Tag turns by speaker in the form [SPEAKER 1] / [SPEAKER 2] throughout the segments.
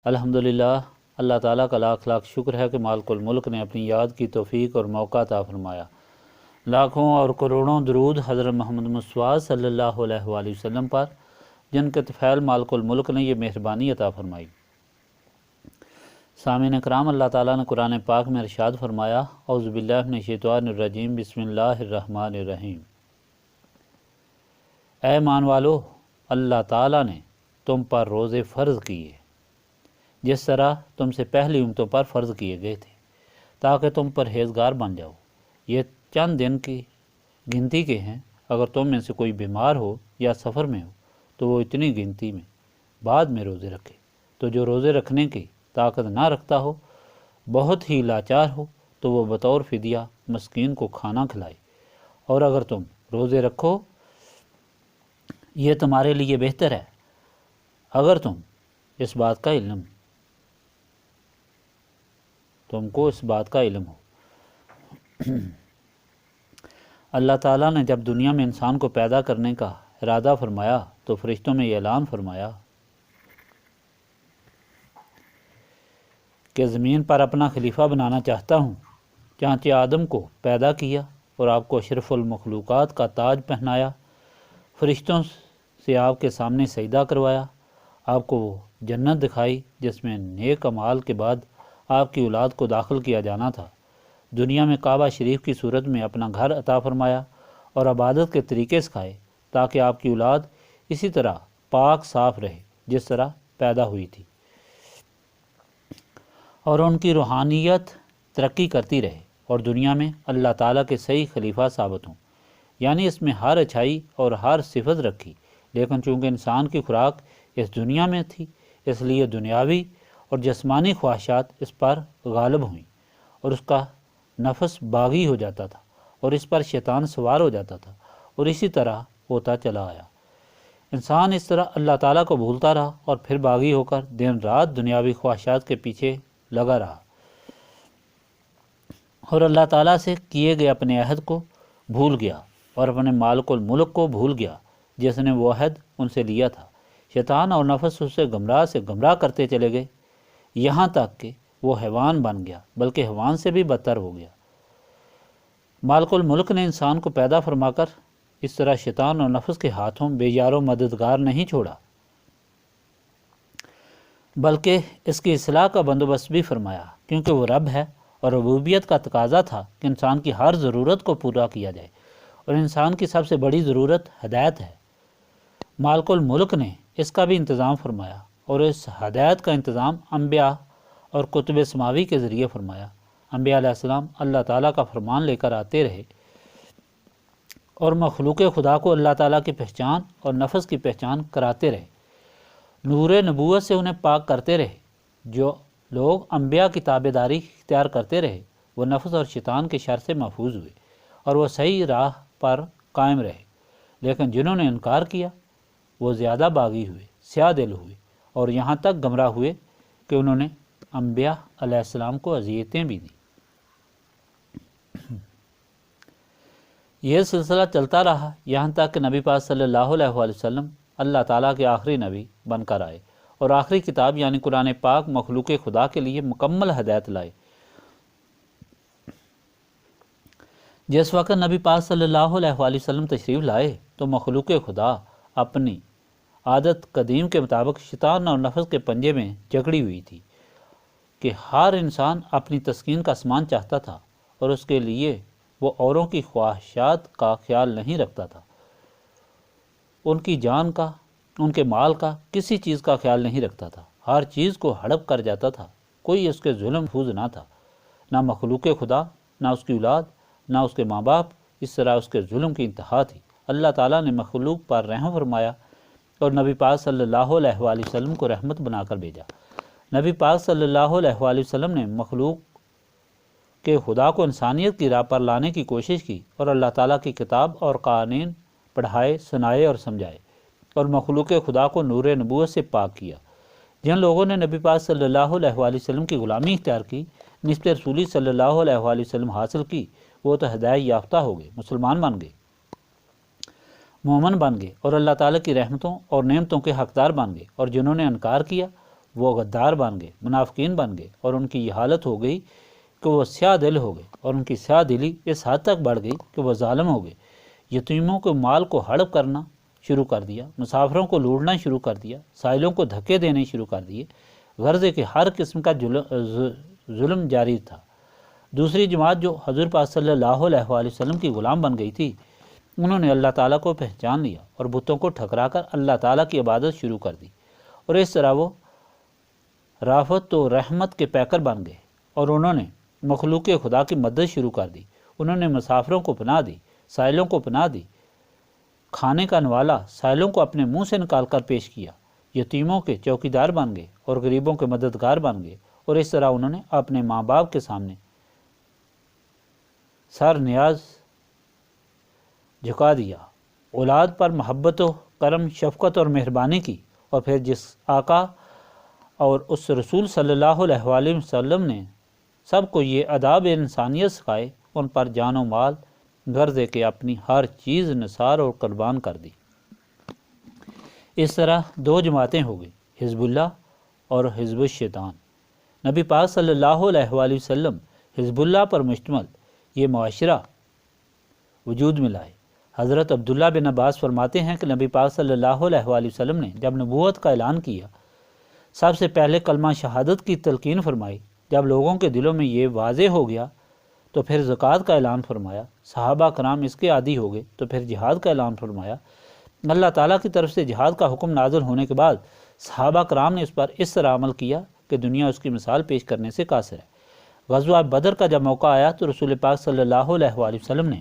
[SPEAKER 1] الحمدللہ، اللہ تعالیٰ کا لاکھ لاکھ شکر ہے کہ مالک الملک نے اپنی یاد کی توفیق اور موقع عطا فرمایا۔ لاکھوں اور کروڑوں درود حضرت محمد مصطفیٰ صلی اللہ علیہ وآلہ وسلم پر، جن کے طفیل مالک الملک نے یہ مہربانی عطا فرمائی۔ سامعین اکرام، اللہ تعالیٰ نے قرآن پاک میں ارشاد فرمایا، اعوذ باللہ من الشیطان الرجیم، بسم اللہ الرحمن الرحیم۔ اے ایمان والو، اللہ تعالیٰ نے تم پر روزے فرض کیے جس طرح تم سے پہلی امتوں پر فرض کیے گئے تھے، تاکہ تم پرہیزگار بن جاؤ۔ یہ چند دن کی گنتی کے ہیں۔ اگر تم میں سے کوئی بیمار ہو یا سفر میں ہو تو وہ اتنی گنتی میں بعد میں روزے رکھے۔ تو جو روزے رکھنے کی طاقت نہ رکھتا ہو، بہت ہی لاچار ہو، تو وہ بطور فدیہ مسکین کو کھانا کھلائے۔ اور اگر تم روزے رکھو، یہ تمہارے لیے بہتر ہے، اگر تم اس بات کا علم ہو۔ اللہ تعالیٰ نے جب دنیا میں انسان کو پیدا کرنے کا ارادہ فرمایا تو فرشتوں میں یہ اعلان فرمایا کہ زمین پر اپنا خلیفہ بنانا چاہتا ہوں۔ چانچہ آدم کو پیدا کیا اور آپ کو اشرف المخلوقات کا تاج پہنایا، فرشتوں سے آپ کے سامنے سجدہ کروایا، آپ کو وہ جنت دکھائی جس میں نیک اعمال کے بعد آپ کی اولاد کو داخل کیا جانا تھا، دنیا میں کعبہ شریف کی صورت میں اپنا گھر عطا فرمایا اور عبادت کے طریقے سکھائے تاکہ آپ کی اولاد اسی طرح پاک صاف رہے جس طرح پیدا ہوئی تھی، اور ان کی روحانیت ترقی کرتی رہے اور دنیا میں اللہ تعالیٰ کے صحیح خلیفہ ثابت ہوں۔ یعنی اس میں ہر اچھائی اور ہر صفت رکھی، لیکن چونکہ انسان کی خوراک اس دنیا میں تھی، اس لیے دنیاوی اور جسمانی خواہشات اس پر غالب ہوئیں اور اس کا نفس باغی ہو جاتا تھا اور اس پر شیطان سوار ہو جاتا تھا، اور اسی طرح ہوتا چلا آیا۔ انسان اس طرح اللہ تعالیٰ کو بھولتا رہا اور پھر باغی ہو کر دن رات دنیاوی خواہشات کے پیچھے لگا رہا اور اللہ تعالیٰ سے کیے گئے اپنے عہد کو بھول گیا اور اپنے مالک الملک کو بھول گیا جس نے وہ عہد ان سے لیا تھا۔ شیطان اور نفس اسے گمراہ کرتے چلے گئے، یہاں تک کہ وہ حیوان بن گیا، بلکہ حیوان سے بھی بدتر ہو گیا۔ مالک الملک نے انسان کو پیدا فرما کر اس طرح شیطان اور نفس کے ہاتھوں بے یار و مددگار نہیں چھوڑا، بلکہ اس کی اصلاح کا بندوبست بھی فرمایا، کیونکہ وہ رب ہے اور ربوبیت کا تقاضا تھا کہ انسان کی ہر ضرورت کو پورا کیا جائے، اور انسان کی سب سے بڑی ضرورت ہدایت ہے۔ مالک الملک نے اس کا بھی انتظام فرمایا، اور اس ہدایت کا انتظام انبیاء اور کتب سماوی کے ذریعے فرمایا۔ انبیاء علیہ السلام اللہ تعالیٰ کا فرمان لے کر آتے رہے اور مخلوق خدا کو اللہ تعالیٰ کی پہچان اور نفس کی پہچان کراتے رہے، نور نبوت سے انہیں پاک کرتے رہے۔ جو لوگ انبیاء کی تابع داری اختیار کرتے رہے وہ نفس اور شیطان کے شر سے محفوظ ہوئے اور وہ صحیح راہ پر قائم رہے، لیکن جنہوں نے انکار کیا وہ زیادہ باغی ہوئے، سیاہ دل ہوئے، اور یہاں تک گمراہ ہوئے کہ انہوں نے انبیاء علیہ السلام کو اذیتیں بھی دیں۔ یہ سلسلہ چلتا رہا یہاں تک کہ نبی پاک صلی اللہ علیہ وآلہ وسلم اللہ تعالیٰ کے آخری نبی بن کر آئے اور آخری کتاب یعنی قرآن پاک مخلوق خدا کے لیے مکمل ہدایت لائے۔ جس وقت نبی پاک صلی اللہ علیہ وآلہ وسلم تشریف لائے تو مخلوق خدا اپنی عادت قدیم کے مطابق شیطان اور نفس کے پنجے میں جکڑی ہوئی تھی کہ ہر انسان اپنی تسکین کا سامان چاہتا تھا اور اس کے لیے وہ اوروں کی خواہشات کا خیال نہیں رکھتا تھا، ان کی جان کا، ان کے مال کا، کسی چیز کا خیال نہیں رکھتا تھا، ہر چیز کو ہڑپ کر جاتا تھا، کوئی اس کے ظلم محفوظ نہ تھا، نہ مخلوق خدا، نہ اس کی اولاد، نہ اس کے ماں باپ۔ اس طرح اس کے ظلم کی انتہا تھی۔ اللہ تعالیٰ نے مخلوق پر رحم فرمایا اور نبی پاک صلی اللہ علیہ وآلہ وسلم کو رحمت بنا کر بھیجا۔ نبی پاک صلی اللہ علیہ وآلہ وسلم نے مخلوق کے خدا کو انسانیت کی راہ پر لانے کی کوشش کی اور اللہ تعالیٰ کی کتاب اور قوانین پڑھائے، سنائے اور سمجھائے، اور مخلوق خدا کو نور نبوت سے پاک کیا۔ جن لوگوں نے نبی پاک صلی اللہ علیہ وآلہ وسلم کی غلامی اختیار کی، نسبت رسولی صلی اللہ علیہ وآلہ وسلم حاصل کی، وہ تو ہدایت یافتہ ہو گئے، مسلمان بن گئے، مومن بن گئے اور اللہ تعالیٰ کی رحمتوں اور نعمتوں کے حقدار بن گئے، اور جنہوں نے انکار کیا وہ غدار بن گئے، منافقین بن گئے، اور ان کی یہ حالت ہو گئی کہ وہ سیاہ دل ہو گئے، اور ان کی سیاہ دلی اس حد تک بڑھ گئی کہ وہ ظالم ہو گئے۔ یتیموں کے مال کو ہڑپ کرنا شروع کر دیا، مسافروں کو لوٹنا شروع کر دیا، سائلوں کو دھکے دینے شروع کر دیے، غرض ہے کہ ہر قسم کا ظلم جاری تھا۔ دوسری جماعت جو حضور پاک صلی اللہ علیہ وآلہ وسلم کی غلام بن گئی تھی، انہوں نے اللہ تعالیٰ کو پہچان لیا اور بتوں کو ٹھکرا کر اللہ تعالیٰ کی عبادت شروع کر دی، اور اس طرح وہ رافت و رحمت کے پیکر بن گئے، اور انہوں نے مخلوق خدا کی مدد شروع کر دی۔ انہوں نے مسافروں کو پناہ دی، سائلوں کو پناہ دی، کھانے کا نوالا سائلوں کو اپنے منہ سے نکال کر پیش کیا، یتیموں کے چوکیدار بن گئے اور غریبوں کے مددگار بن گئے، اور اس طرح انہوں نے اپنے ماں باپ کے سامنے سر نیاز جھکا دیا، اولاد پر محبت و کرم، شفقت اور مہربانی کی، اور پھر جس آقا اور اس رسول صلی اللہ علیہ وآلہ وسلم نے سب کو یہ آداب انسانیت سکھائے، ان پر جان و مال غرض ہے کہ اپنی ہر چیز نثار اور قربان کر دی۔ اس طرح دو جماعتیں ہو گئی، حزب اللہ اور حزب الشیطان۔ نبی پاک صلی اللہ علیہ وآلہ وسلم حزب اللہ پر مشتمل یہ معاشرہ وجود میں لائے۔ حضرت عبداللہ بن عباس فرماتے ہیں کہ نبی پاک صلی اللہ علیہ وآلہ وسلم نے جب نبوت کا اعلان کیا، سب سے پہلے کلمہ شہادت کی تلقین فرمائی۔ جب لوگوں کے دلوں میں یہ واضح ہو گیا تو پھر زکوٰۃ کا اعلان فرمایا۔ صحابہ کرام اس کے عادی ہو گئے تو پھر جہاد کا اعلان فرمایا۔ اللہ تعالیٰ کی طرف سے جہاد کا حکم نازل ہونے کے بعد صحابہ کرام نے اس پر اس طرح عمل کیا کہ دنیا اس کی مثال پیش کرنے سے قاصر ہے۔ غزوہ بدر کا جب موقع آیا تو رسول پاک صلی اللہ علیہ وآلہ وسلم نے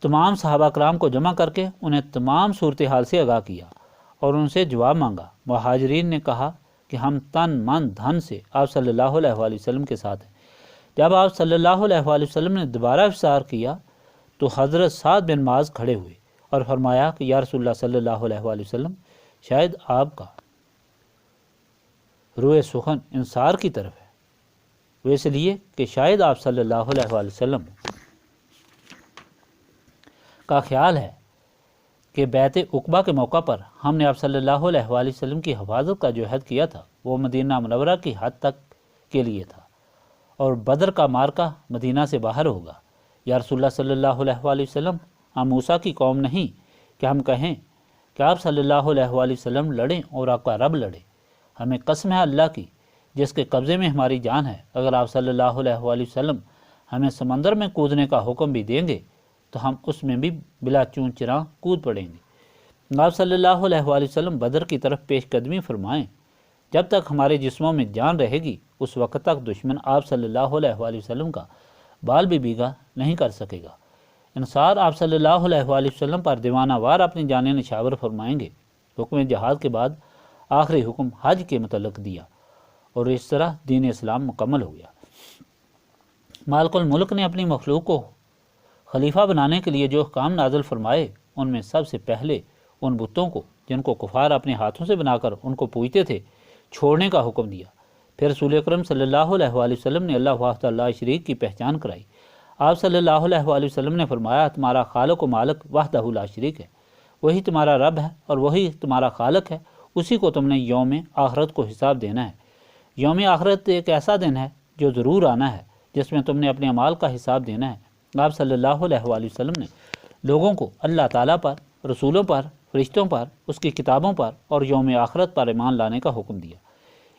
[SPEAKER 1] تمام صحابہ کرام کو جمع کر کے انہیں تمام صورتحال سے آگاہ کیا اور ان سے جواب مانگا۔ مہاجرین نے کہا کہ ہم تن من دھن سے آپ صلی اللہ علیہ وآلہ وسلم کے ساتھ ہیں۔ جب آپ صلی اللہ علیہ وآلہ وسلم نے دوبارہ افسار کیا تو حضرت سعد بن معاذ کھڑے ہوئے اور فرمایا کہ یا رسول اللہ صلی اللہ علیہ وآلہ وسلم، شاید آپ کا روئے سخن انصار کی طرف ہے، وہ اس لیے کہ شاید آپ صلی اللہ علیہ وآلہ وسلم کا خیال ہے کہ بیعت عقبہ کے موقع پر ہم نے آپ صلی اللہ علیہ وآلہ وسلم کی حفاظت کا جو عہد کیا تھا وہ مدینہ منورہ کی حد تک کے لیے تھا، اور بدر کا مارکہ مدینہ سے باہر ہوگا۔ یا رسول اللہ صلی اللہ علیہ وآلہ وسلم، ہم موسیٰ کی قوم نہیں کہ ہم کہیں کہ آپ صلی اللہ علیہ وآلہ وسلم لڑیں اور آپ کا رب لڑے۔ ہمیں قسم ہے اللہ کی جس کے قبضے میں ہماری جان ہے، اگر آپ صلی اللہ علیہ وآلہ وسلم ہمیں سمندر میں کودنے کا حکم بھی دیں گے تو ہم اس میں بھی بلا چون چراں کود پڑیں گے۔ آپ صلی اللہ علیہ وآلہ وسلم بدر کی طرف پیش قدمی فرمائیں، جب تک ہمارے جسموں میں جان رہے گی اس وقت تک دشمن آپ صلی اللہ علیہ وآلہ وسلم کا بال بھی بیگا نہیں کر سکے گا۔ انصار آپ صلی اللہ علیہ وآلہ وسلم پر دیوانہ وار اپنی جانیں نشاور فرمائیں گے۔ حکم جہاد کے بعد آخری حکم حج کے متعلق دیا، اور اس طرح دین اسلام مکمل ہو گیا۔ مالک الملک نے اپنی مخلوق کو خلیفہ بنانے کے لیے جو احکام نازل فرمائے، ان میں سب سے پہلے ان بتوں کو جن کو کفار اپنے ہاتھوں سے بنا کر ان کو پوجتے تھے چھوڑنے کا حکم دیا۔ پھر رسول اکرم صلی اللہ علیہ وآلہ وسلم نے اللہ وحدہ لا شریک کی پہچان کرائی۔ آپ صلی اللہ علیہ وآلہ وسلم نے فرمایا، تمہارا خالق و مالک وحدہ لا شریک ہے، وہی تمہارا رب ہے اور وہی تمہارا خالق ہے، اسی کو تم نے یوم آخرت کو حساب دینا ہے۔ یوم آخرت ایک ایسا دن ہے جو ضرور آنا ہے جس میں تم نے اپنے اعمال کا حساب دینا ہے۔ آپ صلی اللہ علیہ وآلہ وسلم نے لوگوں کو اللہ تعالیٰ پر، رسولوں پر، فرشتوں پر، اس کی کتابوں پر اور یوم آخرت پر ایمان لانے کا حکم دیا۔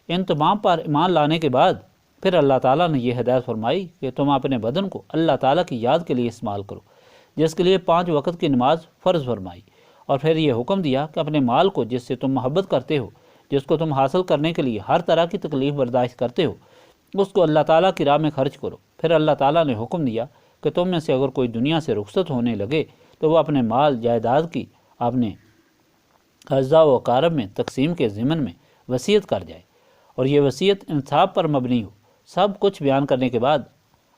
[SPEAKER 1] ان تمام پر ایمان لانے کے بعد پھر اللہ تعالیٰ نے یہ ہدایت فرمائی کہ تم اپنے بدن کو اللہ تعالیٰ کی یاد کے لیے استعمال کرو، جس کے لیے 5 وقت کی نماز فرض فرمائی، اور پھر یہ حکم دیا کہ اپنے مال کو جس سے تم محبت کرتے ہو، جس کو تم حاصل کرنے کے لیے ہر طرح کی تکلیف برداشت کرتے ہو، اس کو اللہ تعالیٰ کی راہ میں خرچ کرو۔ پھر اللہ تعالیٰ نے حکم دیا کہ تم میں سے اگر کوئی دنیا سے رخصت ہونے لگے تو وہ اپنے مال جائیداد کی اپنے اعضاء و اقارب میں تقسیم کے ضمن میں وصیت کر جائے، اور یہ وصیت انصاف پر مبنی ہو۔ سب کچھ بیان کرنے کے بعد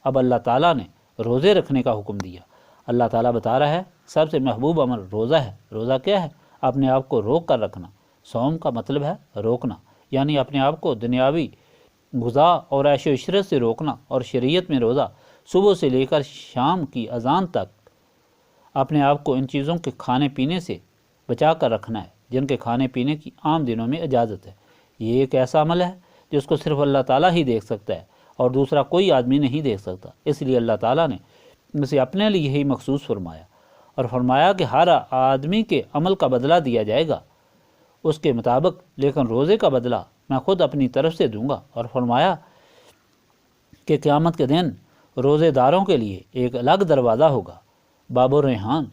[SPEAKER 1] اب اللہ تعالیٰ نے روزے رکھنے کا حکم دیا۔ اللہ تعالیٰ بتا رہا ہے سب سے محبوب عمل روزہ ہے۔ روزہ کیا ہے؟ اپنے آپ کو روک کر رکھنا۔ صوم کا مطلب ہے روکنا، یعنی اپنے آپ کو دنیاوی غذا اور عیش و عشرت سے روکنا، اور شریعت میں روزہ صبح سے لے کر شام کی اذان تک اپنے آپ کو ان چیزوں کے کھانے پینے سے بچا کر رکھنا ہے جن کے کھانے پینے کی عام دنوں میں اجازت ہے۔ یہ ایک ایسا عمل ہے جس کو صرف اللہ تعالیٰ ہی دیکھ سکتا ہے اور دوسرا کوئی آدمی نہیں دیکھ سکتا، اس لیے اللہ تعالیٰ نے اسے اپنے لیے ہی مخصوص فرمایا اور فرمایا کہ ہر آدمی کے عمل کا بدلہ دیا جائے گا اس کے مطابق، لیکن روزے کا بدلہ میں خود اپنی طرف سے دوں گا، اور فرمایا کہ قیامت کے دن روزے داروں کے لیے ایک الگ دروازہ ہوگا، باب الریحان،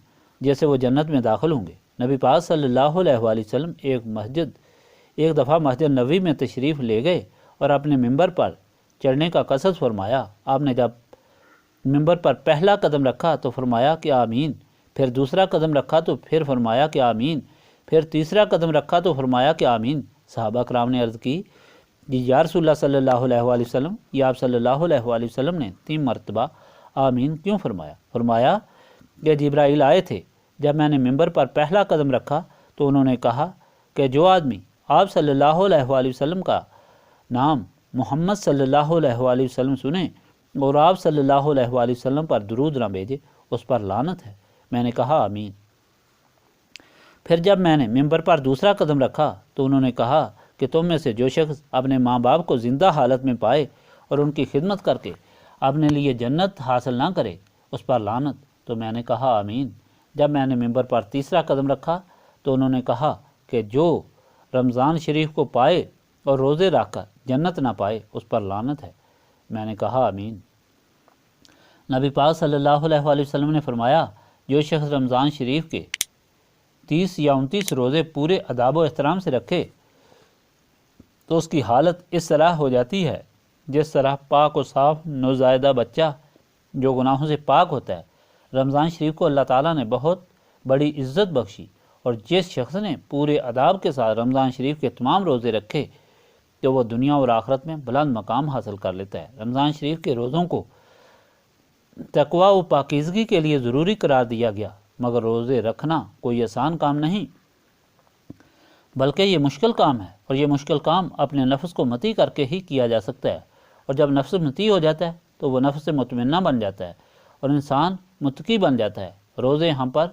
[SPEAKER 1] جیسے وہ جنت میں داخل ہوں گے۔ نبی پاک صلی اللہ علیہ وآلہ وسلم ایک دفعہ مسجد نبوی میں تشریف لے گئے اور اپنے ممبر پر چڑھنے کا قصد فرمایا۔ آپ نے جب ممبر پر پہلا قدم رکھا تو فرمایا کہ آمین، پھر دوسرا قدم رکھا تو پھر فرمایا کہ آمین، پھر تیسرا قدم رکھا تو فرمایا کہ آمین۔ صحابہ کرام نے عرض کی کہ یا رسول اللہ صلی اللہ علیہ وآلہ وسلم، یا آپ صلی اللہ علیہ وآلہ وسلم نے 3 مرتبہ آمین کیوں فرمایا؟ فرمایا کہ جبرائیل آئے تھے، جب میں نے ممبر پر پہلا قدم رکھا تو انہوں نے کہا کہ جو آدمی آپ صلی اللہ علیہ وآلہ وسلم کا نام محمد صلی اللہ علیہ وآلہ وسلم سنے اور آپ صلی اللہ علیہ وآلہ وسلم پر درود نہ بھیجے، اس پر لعنت ہے۔ میں نے کہا آمین۔ پھر جب میں نے ممبر پر دوسرا قدم رکھا تو انہوں نے کہا کہ تم میں سے جو شخص اپنے ماں باپ کو زندہ حالت میں پائے اور ان کی خدمت کر کے اپنے لیے جنت حاصل نہ کرے، اس پر لعنت۔ تو میں نے کہا آمین۔ جب میں نے ممبر پر تیسرا قدم رکھا تو انہوں نے کہا کہ جو رمضان شریف کو پائے اور روزے رکھ کر جنت نہ پائے، اس پر لعنت ہے۔ میں نے کہا آمین۔ نبی پاک صلی اللہ علیہ وآلہ وسلم نے فرمایا جو شخص رمضان شریف کے 30 یا 29 روزے پورے اداب و احترام سے رکھے تو اس کی حالت اس طرح ہو جاتی ہے جس طرح پاک و صاف نوزائیدہ بچہ جو گناہوں سے پاک ہوتا ہے۔ رمضان شریف کو اللہ تعالیٰ نے بہت بڑی عزت بخشی، اور جس شخص نے پورے اداب کے ساتھ رمضان شریف کے تمام روزے رکھے تو وہ دنیا اور آخرت میں بلند مقام حاصل کر لیتا ہے۔ رمضان شریف کے روزوں کو تقویٰ و پاکیزگی کے لیے ضروری قرار دیا گیا، مگر روزے رکھنا کوئی آسان کام نہیں بلکہ یہ مشکل کام ہے، اور یہ مشکل کام اپنے نفس کو مطیع کر کے ہی کیا جا سکتا ہے، اور جب نفس مطیع ہو جاتا ہے تو وہ نفس مطمئنہ بن جاتا ہے اور انسان متقی بن جاتا ہے۔ روزے ہم پر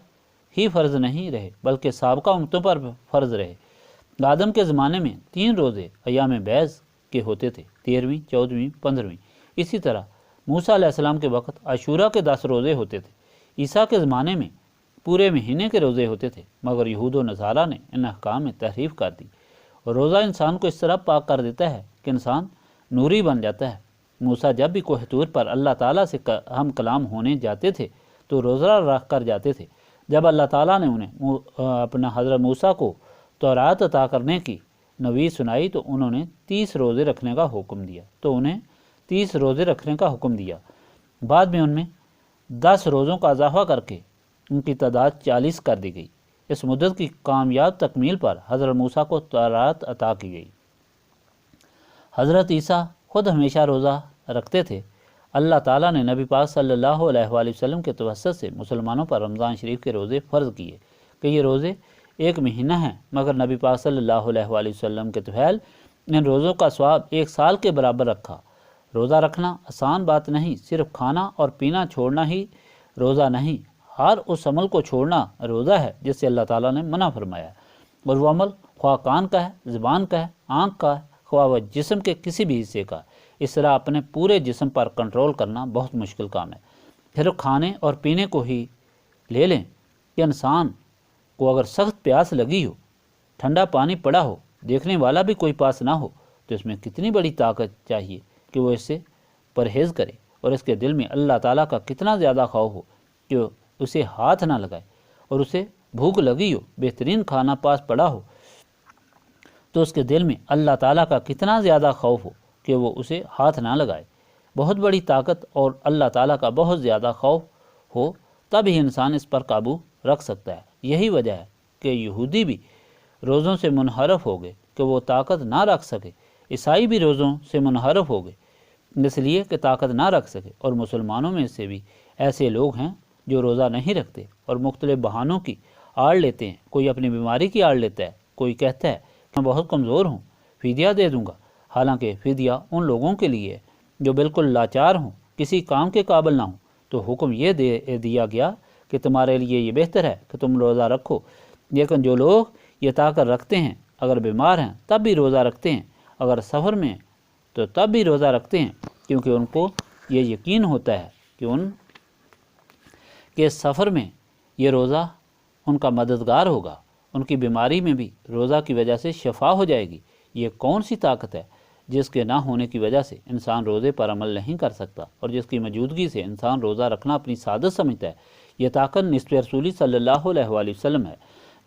[SPEAKER 1] ہی فرض نہیں رہے بلکہ سابقہ امتوں پر فرض رہے۔ آدم کے زمانے میں 3 روزے ایام بیض کے ہوتے تھے، 13ویں، 14ویں، 15ویں۔ اسی طرح موسیٰ علیہ السلام کے وقت عاشورہ کے 10 روزے ہوتے تھے۔ عیسیٰ کے زمانے میں پورے مہینے کے روزے ہوتے تھے، مگر یہود و نصارہ نے ان احکام میں تحریف کر دی، اور روزہ انسان کو اس طرح پاک کر دیتا ہے کہ انسان نوری بن جاتا ہے۔ موسیٰ جب بھی کوہ طور پر اللہ تعالیٰ سے ہم کلام ہونے جاتے تھے تو روزہ رکھ کر جاتے تھے۔ جب اللہ تعالیٰ نے انہیں اپنا حضرت موسیٰ کو تورات عطا کرنے کی نوید سنائی تو انہوں نے 30 روزے رکھنے کا حکم دیا، بعد میں ان میں 10 روزوں کا اضافہ کر کے ان کی تعداد 40 کر دی گئی۔ اس مدت کی کامیاب تکمیل پر حضرت موسیٰ کو تورات عطا کی گئی۔ حضرت عیسیٰ خود ہمیشہ روزہ رکھتے تھے۔ اللہ تعالیٰ نے نبی پاک صلی اللہ علیہ وآلہ وسلم کے توسط سے مسلمانوں پر رمضان شریف کے روزے فرض کیے کہ یہ روزے 1 مہینہ ہیں، مگر نبی پاک صلی اللہ علیہ وآلہ وسلم کے طفیل ان روزوں کا ثواب 1 سال کے برابر رکھا۔ روزہ رکھنا آسان بات نہیں، صرف کھانا اور پینا چھوڑنا ہی روزہ نہیں، ہر اس عمل کو چھوڑنا روزہ ہے جس سے اللہ تعالیٰ نے منع فرمایا ہے، اور وہ عمل خواہ کان کا ہے، زبان کا ہے، آنکھ کا ہے، خواہ وہ جسم کے کسی بھی حصے کا۔ اس طرح اپنے پورے جسم پر کنٹرول کرنا بہت مشکل کام ہے۔ پھر کھانے اور پینے کو ہی لے لیں کہ انسان کو اگر سخت پیاس لگی ہو، ٹھنڈا پانی پڑا ہو، دیکھنے والا بھی کوئی پاس نہ ہو، تو اس میں کتنی بڑی طاقت چاہیے کہ وہ اس سے پرہیز کرے، اور اس کے دل میں اللہ تعالیٰ کا کتنا زیادہ خوف ہو کہ اسے ہاتھ نہ لگائے، اور اسے بھوک لگی ہو، بہترین کھانا پاس پڑا ہو تو اس کے دل میں اللہ تعالیٰ کا کتنا زیادہ خوف ہو کہ وہ اسے ہاتھ نہ لگائے۔ بہت بڑی طاقت اور اللہ تعالیٰ کا بہت زیادہ خوف ہو تب ہی انسان اس پر قابو رکھ سکتا ہے۔ یہی وجہ ہے کہ یہودی بھی روزوں سے منحرف ہو گئے کہ وہ طاقت نہ رکھ سکے، عیسائی بھی روزوں سے منحرف ہو گئے اس لیے کہ طاقت نہ رکھ سکے، اور مسلمانوں میں سے بھی ایسے لوگ ہیں جو روزہ نہیں رکھتے اور مختلف بہانوں کی آڑ لیتے ہیں۔ کوئی اپنی بیماری کی آڑ لیتا ہے، کوئی کہتا ہے کہ میں بہت کمزور ہوں، فدیہ دے دوں گا، حالانکہ فدیہ ان لوگوں کے لیے ہے جو بالکل لاچار ہوں، کسی کام کے قابل نہ ہوں۔ تو حکم یہ دیا گیا کہ تمہارے لیے یہ بہتر ہے کہ تم روزہ رکھو، لیکن جو لوگ یہ طاقت رکھتے ہیں اگر بیمار ہیں تب بھی روزہ رکھتے ہیں، اگر سفر میں تو تب بھی روزہ رکھتے ہیں، کیونکہ ان کو یہ یقین ہوتا ہے کہ ان کے سفر میں یہ روزہ ان کا مددگار ہوگا، ان کی بیماری میں بھی روزہ کی وجہ سے شفا ہو جائے گی۔ یہ کون سی طاقت ہے جس کے نہ ہونے کی وجہ سے انسان روزے پر عمل نہیں کر سکتا اور جس کی موجودگی سے انسان روزہ رکھنا اپنی سعادت سمجھتا ہے؟ یہ طاقت نسبت رسولی صلی اللہ علیہ وآلہ وسلم ہے۔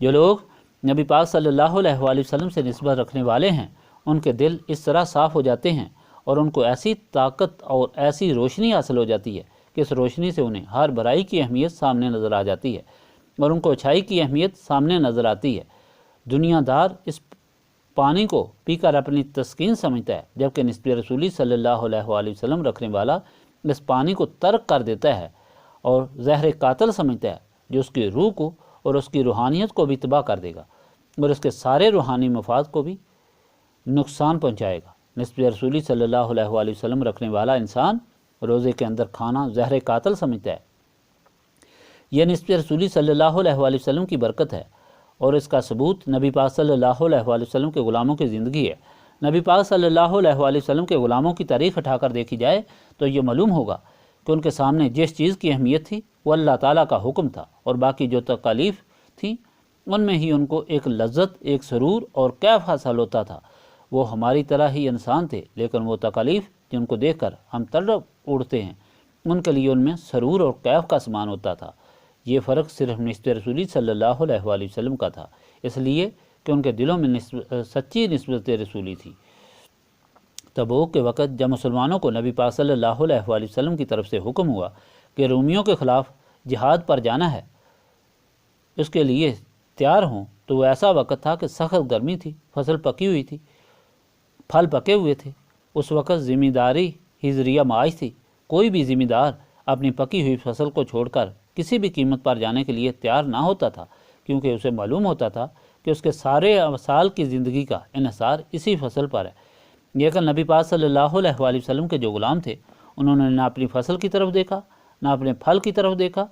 [SPEAKER 1] جو لوگ نبی پاک صلی اللہ علیہ وآلہ وسلم سے نسبت رکھنے والے ہیں، ان کے دل اس طرح صاف ہو جاتے ہیں اور ان کو ایسی طاقت اور ایسی روشنی حاصل ہو جاتی ہے کہ اس روشنی سے انہیں ہر برائی کی اہمیت سامنے نظر آ جاتی ہے اور ان کو اچھائی کی اہمیت سامنے نظر آتی ہے۔ دنیا دار اس پانی کو پی کر اپنی تسکین سمجھتا ہے، جبکہ نسبت رسولی صلی اللہ علیہ وآلہ وسلم رکھنے والا اس پانی کو ترک کر دیتا ہے اور زہر قاتل سمجھتا ہے، جو اس کی روح کو اور اس کی روحانیت کو بھی تباہ کر دے گا اور اس کے سارے روحانی مفاد کو بھی نقصان پہنچائے گا۔ نسبت رسولی صلی اللہ علیہ وآلہ وسلم رکھنے والا انسان روزے کے اندر کھانا زہر قاتل سمجھتا ہے۔ یہ نسبت رسولی صلی اللہ علیہ وآلہ وسلم کی برکت ہے اور اس کا ثبوت نبی پاک صلی اللہ علیہ وآلہ وسلم کے غلاموں کی زندگی ہے۔ نبی پاک صلی اللہ علیہ وآلہ وسلم کے غلاموں کی تاریخ اٹھا کر دیکھی جائے تو یہ معلوم ہوگا کہ ان کے سامنے جس چیز کی اہمیت تھی وہ اللہ تعالیٰ کا حکم تھا، اور باقی جو تکالیف تھیں ان میں ہی ان کو ایک لذت، ایک سرور اور کیف حاصل ہوتا تھا۔ وہ ہماری طرح ہی انسان تھے، لیکن وہ تکالیف جن کو دیکھ کر ہم تڑپ اڑتے ہیں، ان کے لیے ان میں سرور اور کیف کا سامان ہوتا تھا۔ یہ فرق صرف نسبت رسولی صلی اللہ علیہ وآلہ وسلم کا تھا، اس لیے کہ ان کے دلوں میں سچی نسبت رسولی تھی۔ تبوک کے وقت جب مسلمانوں کو نبی پاک صلی اللہ علیہ وآلہ وسلم کی طرف سے حکم ہوا کہ رومیوں کے خلاف جہاد پر جانا ہے، اس کے لیے تیار ہوں، تو وہ ایسا وقت تھا کہ سخت گرمی تھی، فصل پکی ہوئی تھی، پھل پکے ہوئے تھے۔ اس وقت ذمہ داری ہی ذریعہ معاش تھی۔ کوئی بھی ذمہ دار اپنی پکی ہوئی فصل کو چھوڑ کر کسی بھی قیمت پر جانے کے لیے تیار نہ ہوتا تھا، کیونکہ اسے معلوم ہوتا تھا کہ اس کے سارے سال کی زندگی کا انحصار اسی فصل پر ہے۔ لیکن نبی پاک صلی اللہ علیہ وآلہ وسلم کے جو غلام تھے، انہوں نے نہ اپنی فصل کی طرف دیکھا، نہ اپنے پھل کی طرف دیکھا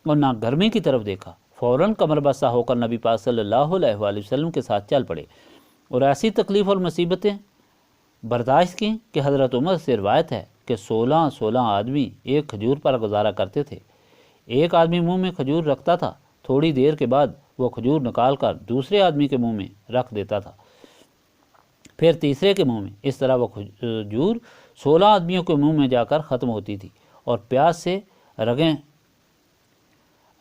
[SPEAKER 1] اور نہ گرمی کی طرف دیکھا۔ فوراً کمر بستہ ہو کر نبی پاک صلی اللہ علیہ وآلہ وسلم کے ساتھ چل پڑے اور ایسی تکلیف اور مصیبتیں برداشت کیں کہ حضرت عمر سے روایت ہے کہ 16 آدمی ایک کھجور پر گزارا کرتے تھے۔ ایک آدمی منہ میں کھجور رکھتا تھا، تھوڑی دیر کے بعد وہ کھجور نکال کر دوسرے آدمی کے منہ میں رکھ دیتا تھا، پھر تیسرے کے منہ میں۔ اس طرح وہ کھجور 16 آدمیوں کے منہ میں جا کر ختم ہوتی تھی اور پیاس سے رگیں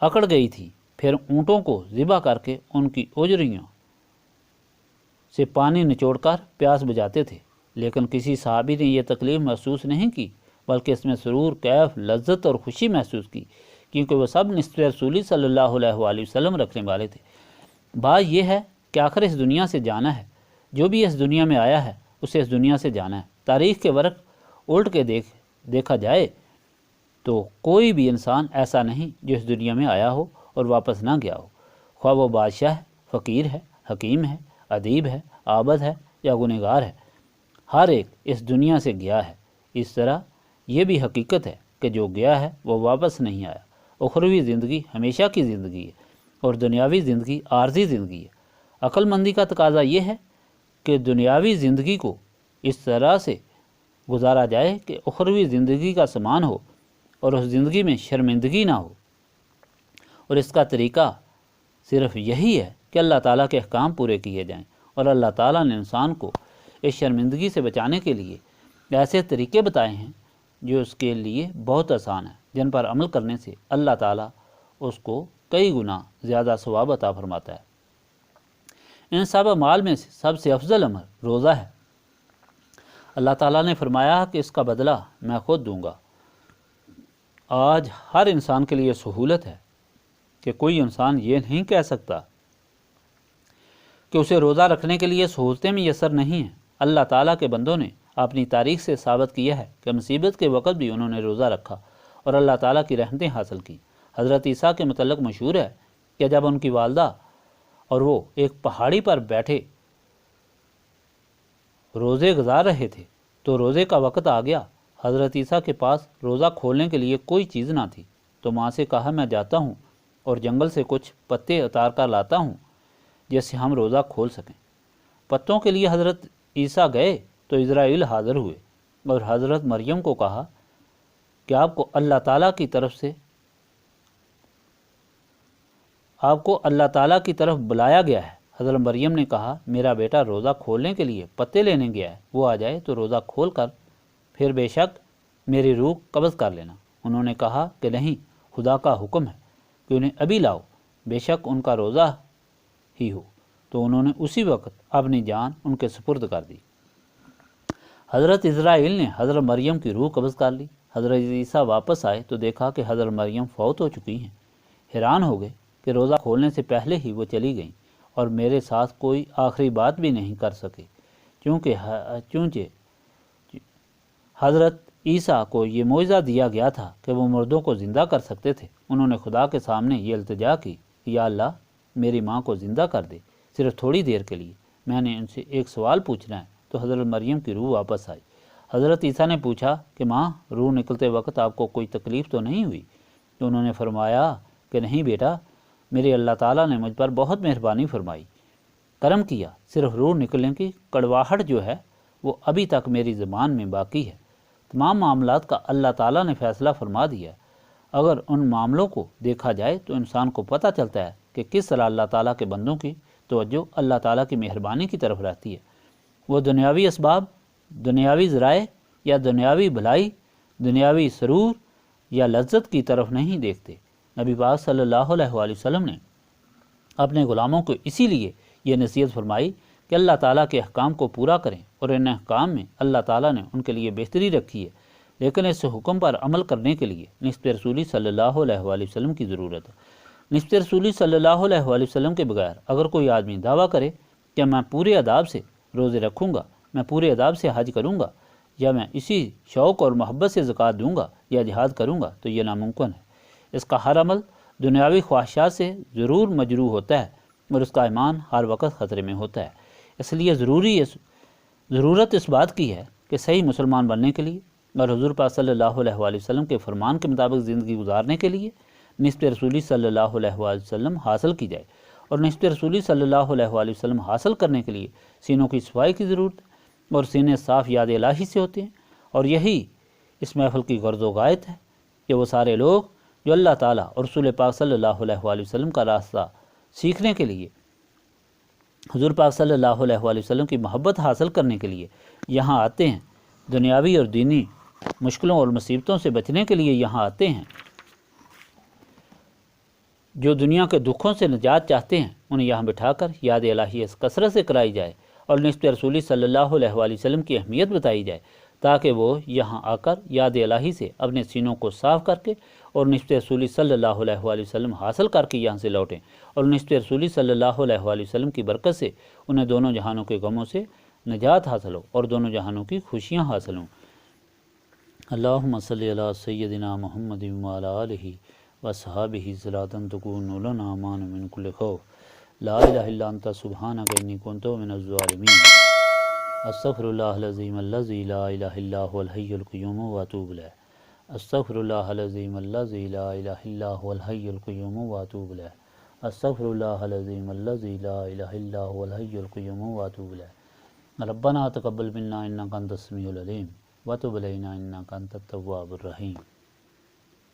[SPEAKER 1] اکڑ گئی تھی۔ پھر اونٹوں کو ذبح کر کے ان کی اوجریوں سے پانی نچوڑ کر پیاس بجھاتے تھے، لیکن کسی صحابی نے یہ تکلیف محسوس نہیں کی، بلکہ اس میں سرور، کیف، لذت اور خوشی محسوس کی، کیونکہ وہ سب نسبت رسولی صلی اللہ علیہ وآلہ وسلم رکھنے والے تھے۔ بات یہ ہے کہ آخر اس دنیا سے جانا ہے۔ جو بھی اس دنیا میں آیا ہے اسے اس دنیا سے جانا ہے۔ تاریخ کے ورق الٹ کے دیکھا جائے تو کوئی بھی انسان ایسا نہیں جو اس دنیا میں آیا ہو اور واپس نہ گیا ہو، خواہ وہ بادشاہ ہے، فقیر ہے، حکیم ہے، ادیب ہے، عابد ہے یا گنہگار ہے، ہر ایک اس دنیا سے گیا ہے۔ اس طرح یہ بھی حقیقت ہے کہ جو گیا ہے وہ واپس نہیں آیا۔ اخروی زندگی ہمیشہ کی زندگی ہے اور دنیاوی زندگی عارضی زندگی ہے۔ عقل مندی کا تقاضا یہ ہے کہ دنیاوی زندگی کو اس طرح سے گزارا جائے کہ اخروی زندگی کا سامان ہو اور اس زندگی میں شرمندگی نہ ہو، اور اس کا طریقہ صرف یہی ہے کہ اللہ تعالیٰ کے احکام پورے کیے جائیں، اور اللہ تعالیٰ نے انسان کو اس شرمندگی سے بچانے کے لیے ایسے طریقے بتائے ہیں جو اس کے لیے بہت آسان ہیں، جن پر عمل کرنے سے اللہ تعالیٰ اس کو کئی گنا زیادہ ثواب عطا فرماتا ہے۔ ان سب اعمال میں سے سب سے افضل عمل روزہ ہے۔ اللہ تعالیٰ نے فرمایا کہ اس کا بدلہ میں خود دوں گا۔ آج ہر انسان کے لیے سہولت ہے کہ کوئی انسان یہ نہیں کہہ سکتا کہ اسے روزہ رکھنے کے لیے سہولتیں میسر نہیں ہیں۔ اللہ تعالیٰ کے بندوں نے اپنی تاریخ سے ثابت کیا ہے کہ مصیبت کے وقت بھی انہوں نے روزہ رکھا اور اللہ تعالیٰ کی رحمتیں حاصل کی۔ حضرت عیسیٰ کے متعلق مشہور ہے کہ جب ان کی والدہ اور وہ ایک پہاڑی پر بیٹھے روزے گزار رہے تھے تو روزے کا وقت آ گیا۔ حضرت عیسیٰ کے پاس روزہ کھولنے کے لیے کوئی چیز نہ تھی، تو ماں سے کہا میں جاتا ہوں اور جنگل سے کچھ پتے اتار کر لاتا ہوں جس سے ہم روزہ کھول سکیں۔ پتوں کے لیے حضرت عیسیٰ گئے تو اسرائیل حاضر ہوئے اور حضرت مریم کو کہا کہ آپ کو اللہ تعالیٰ کی طرف بلایا گیا ہے۔ حضرت مریم نے کہا میرا بیٹا روزہ کھولنے کے لیے پتے لینے گیا ہے، وہ آ جائے تو روزہ کھول کر پھر بے شک میری روح قبض کر لینا۔ انہوں نے کہا کہ نہیں، خدا کا حکم ہے کہ انہیں ابھی لاؤ، بے شک ان کا روزہ ہی ہو۔ تو انہوں نے اسی وقت اپنی جان ان کے سپرد کر دی۔ حضرت اسرائیل نے حضرت مریم کی روح قبض کر لی۔ حضرت عیسیٰ واپس آئے تو دیکھا کہ حضرت مریم فوت ہو چکی ہیں۔ حیران ہو گئے کہ روزہ کھولنے سے پہلے ہی وہ چلی گئیں اور میرے ساتھ کوئی آخری بات بھی نہیں کر سکے، چونکہ حضرت عیسیٰ کو یہ معجزہ دیا گیا تھا کہ وہ مردوں کو زندہ کر سکتے تھے۔ انہوں نے خدا کے سامنے یہ التجا کی کہ یا اللہ میری ماں کو زندہ کر دے، صرف تھوڑی دیر کے لیے، میں نے ان سے ایک سوال پوچھنا ہے۔ تو حضرت مریم کی روح واپس آئی۔ حضرت عیسیٰ نے پوچھا کہ ماں، روح نکلتے وقت آپ کو کوئی تکلیف تو نہیں ہوئی؟ تو انہوں نے فرمایا کہ نہیں بیٹا، میرے اللہ تعالیٰ نے مجھ پر بہت مہربانی فرمائی، کرم کیا، صرف روح نکلنے کی کڑواہٹ جو ہے وہ ابھی تک میری زبان میں باقی ہے۔ تمام معاملات کا اللہ تعالیٰ نے فیصلہ فرما دیا۔ اگر ان معاملوں کو دیکھا جائے تو انسان کو پتہ چلتا ہے کہ کس طرح اللہ تعالیٰ کے بندوں کی توجہ اللہ تعالیٰ کی مہربانی کی طرف رہتی ہے۔ وہ دنیاوی اسباب، دنیاوی ذرائع یا دنیاوی بھلائی، دنیاوی سرور یا لذت کی طرف نہیں دیکھتے۔ نبی پاک صلی اللہ علیہ وآلہ وسلم نے اپنے غلاموں کو اسی لیے یہ نصیحت فرمائی کہ اللہ تعالیٰ کے احکام کو پورا کریں، اور ان احکام میں اللہ تعالیٰ نے ان کے لیے بہتری رکھی ہے، لیکن اس حکم پر عمل کرنے کے لیے نسبت رسولی صلی اللہ علیہ وآلہ وسلم کی ضرورت ہے۔ نسبت رسولی صلی اللہ علیہ وآلہ وسلم کے بغیر اگر کوئی آدمی دعویٰ کرے کہ میں پورے آداب سے روزے رکھوں گا، میں پورے آداب سے حج کروں گا، یا میں اسی شوق اور محبت سے زکوٰۃ دوں گا یا جہاد کروں گا، تو یہ ناممکن ہے۔ اس کا ہر عمل دنیاوی خواہشات سے ضرور مجروح ہوتا ہے اور اس کا ایمان ہر وقت خطرے میں ہوتا ہے۔ اس لیے ضرورت اس بات کی ہے کہ صحیح مسلمان بننے کے لیے اور حضور پاک صلی اللہ علیہ وآلہ وسلم کے فرمان کے مطابق زندگی گزارنے کے لیے نسبت رسولی صلی اللہ علیہ وآلہ وسلم حاصل کی جائے، اور نسبت رسولی صلی اللہ علیہ وآلہ وسلم حاصل کرنے کے لیے سینوں کی صفائی کی ضرورت ہے، اور سینے صاف یاد الہی سے ہوتے ہیں۔ اور یہی اس محفل کی غرض و غایت ہے کہ وہ سارے لوگ جو اللہ تعالیٰ اور رسول پاک صلی اللہ علیہ وآلہ وسلم کا راستہ سیکھنے کے لیے، حضور پاک صلی اللہ علیہ وآلہ وسلم کی محبت حاصل کرنے کے لیے یہاں آتے ہیں، دنیاوی اور دینی مشکلوں اور مصیبتوں سے بچنے کے لیے یہاں آتے ہیں، جو دنیا کے دکھوں سے نجات چاہتے ہیں، انہیں یہاں بٹھا کر یاد الہی اس کثرت سے کرائی جائے اور نسبت رسولی صلی اللہ علیہ وآلہ وسلم کی اہمیت بتائی جائے، تاکہ وہ یہاں آ کر یاد الہی سے اپنے سینوں کو صاف کر کے اور نسبت رسولی صلی اللہ علیہ وآلہ وسلم حاصل کر کے یہاں سے لوٹیں، اور نسبت رسولی صلی اللہ علیہ وآلہ وسلم کی برکت سے انہیں دونوں جہانوں کے غموں سے نجات حاصل ہو اور دونوں جہانوں کی خوشیاں حاصل ہوں۔ اللہم صلی علی سیدنا محمد وعلی آلہ وصحابہ صلاۃ تکون لنا امان من کل خوف، لا الہ الا انت سبحانک انی کنت من الظالمین، استغفر اللہ العظیم الذی لا الہ الا هو الحی القیوم واتوب الیہ، استغفر اللہ العظیم الذی لا الہ الا هو الحی القیوم واتوب الیہ، استغفر اللہ العظیم الذی لا الہ الا هو الحی القیوم واتوب الیہ، ربنا تقبل منا انک انت السمیع العلیم وتب علینا انک انت التواب الرحیم۔